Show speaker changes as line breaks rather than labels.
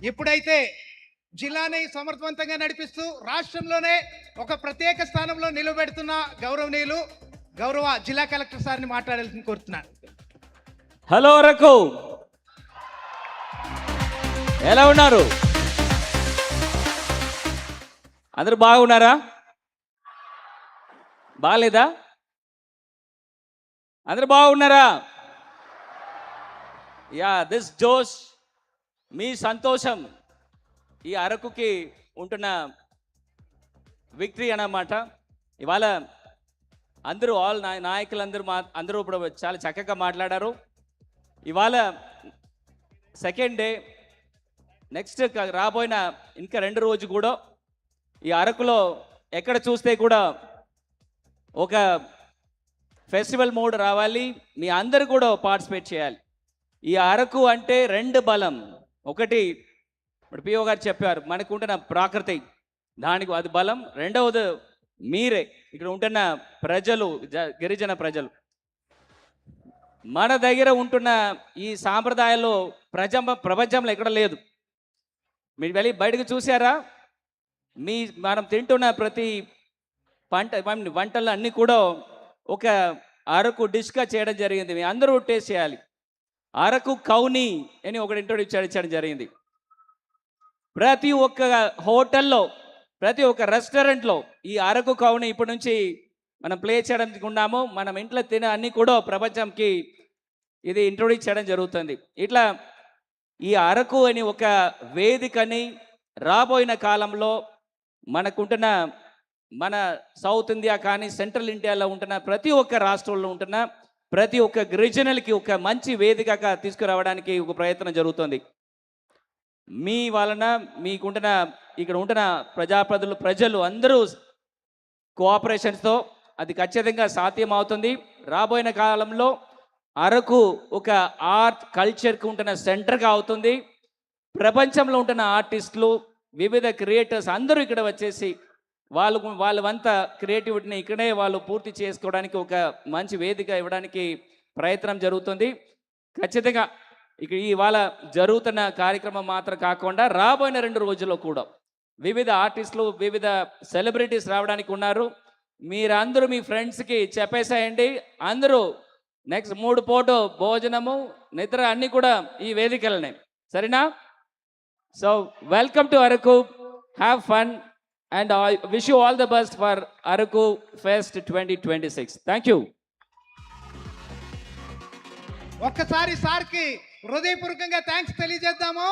ఇప్పుడైతే జిల్లాని సమర్థవంతంగా నడిపిస్తూ రాష్ట్రంలోనే ఒక ప్రత్యేక స్థానంలో నిలబెడుతున్న గౌరవ జిల్లా కలెక్టర్ సార్ని మాట్లాడాలని కోరుతున్నాను.
హలో అరకు, ఎలా ఉన్నారు? అందరూ బాగున్నారా? బాగాలేదా? అందరూ బాగున్నారా? యా, దిస్ జోష్, మీ సంతోషం ఈ అరకుకి ఉంటున్న విక్టరీ అన్నమాట. ఇవాళ అందరూ నాయకులందరూ అందరూ ఇప్పుడు చాలా చక్కగా మాట్లాడారు. ఇవాళ సెకండ్ డే, నెక్స్ట్ రాబోయిన ఇంకా 2 రోజు కూడా ఈ అరకులో ఎక్కడ చూస్తే కూడా ఒక ఫెస్టివల్ మోడ్ రావాలి. మీ అందరూ కూడా పార్టిసిపేట్ చేయాలి. ఈ అరకు అంటే 2 బలం. ఒకటి ఇప్పుడు పిఓ గారు చెప్పారు, మనకు ఉంటున్న ప్రాకృతి, దానికి అది బలం. రెండవది మీరే ఇక్కడ ఉంటున్న ప్రజలు, గిరిజన ప్రజలు. మన దగ్గర ఉంటున్న ఈ సాంప్రదాయాలు ప్రపంచంలో ఎక్కడ లేదు. మీరు వెళ్ళి బయటకు చూసారా? మనం తింటున్న ప్రతి వంటలు అన్నీ కూడా ఒక అరకు డిష్గా చేయడం జరిగింది. మీ అందరూ టేస్ట్ చేయాలి. అరకు కౌని అని ఒకటి ఇంట్రొడ్యూస్ చేయడం జరిగింది. ప్రతి ఒక్క హోటల్లో, ప్రతి ఒక్క రెస్టారెంట్లో ఈ అరకు కౌని ఇప్పటి నుంచి మనం ప్లే చేయడం ఉన్నాము. మనం ఇంట్లో తినే అన్నీ కూడా ప్రపంచంకి ఇది ఇంట్రొడ్యూస్ చేయడం జరుగుతుంది. ఇట్లా ఈ అరకు అని ఒక వేదికని రాబోయిన కాలంలో మనకుంటున్న మన సౌత్ ఇండియా కానీ సెంట్రల్ ఇండియాలో ఉంటున్న ప్రతి ఒక్క రాష్ట్రంలో ఉంటున్న ప్రతి ఒక్క గిరిజనులకి ఒక మంచి వేదికగా తీసుకురావడానికి ఒక ప్రయత్నం జరుగుతుంది. మీ వలన మీకుంటున్న ఇక్కడ ఉంటున్న ప్రజలు అందరూ కోఆపరేషన్స్తో అది ఖచ్చితంగా సాధ్యమవుతుంది. రాబోయిన కాలంలో అరకు ఒక ఆర్ట్ కల్చర్కి ఉంటున్న సెంటర్గా అవుతుంది. ప్రపంచంలో ఉంటున్న ఆర్టిస్టులు, వివిధ క్రియేటర్స్ అందరూ ఇక్కడ వచ్చేసి వాళ్ళంతా క్రియేటివిటీని ఇక్కడే వాళ్ళు పూర్తి చేసుకోవడానికి ఒక మంచి వేదిక ఇవ్వడానికి ప్రయత్నం జరుగుతుంది. ఖచ్చితంగా ఇక్కడ ఇవాళ జరుగుతున్న కార్యక్రమం మాత్రం కాకుండా రాబోయిన 2 రోజుల్లో కూడా వివిధ ఆర్టిస్టులు, వివిధ సెలబ్రిటీస్ రావడానికి ఉన్నారు. మీరందరూ మీ ఫ్రెండ్స్కి చెప్పేసేయండి. అందరూ నెక్స్ట్ 3 పూట భోజనము, నిద్ర అన్నీ కూడా ఈ వేదికలనే, సరేనా? So welcome to Araku, have fun and I wish you all the best for Araku Fest 2026. Thank you.
ఒక్కసారి సార్కి హృదయపూర్వకంగా థ్యాంక్స్ తెలియజేద్దాము.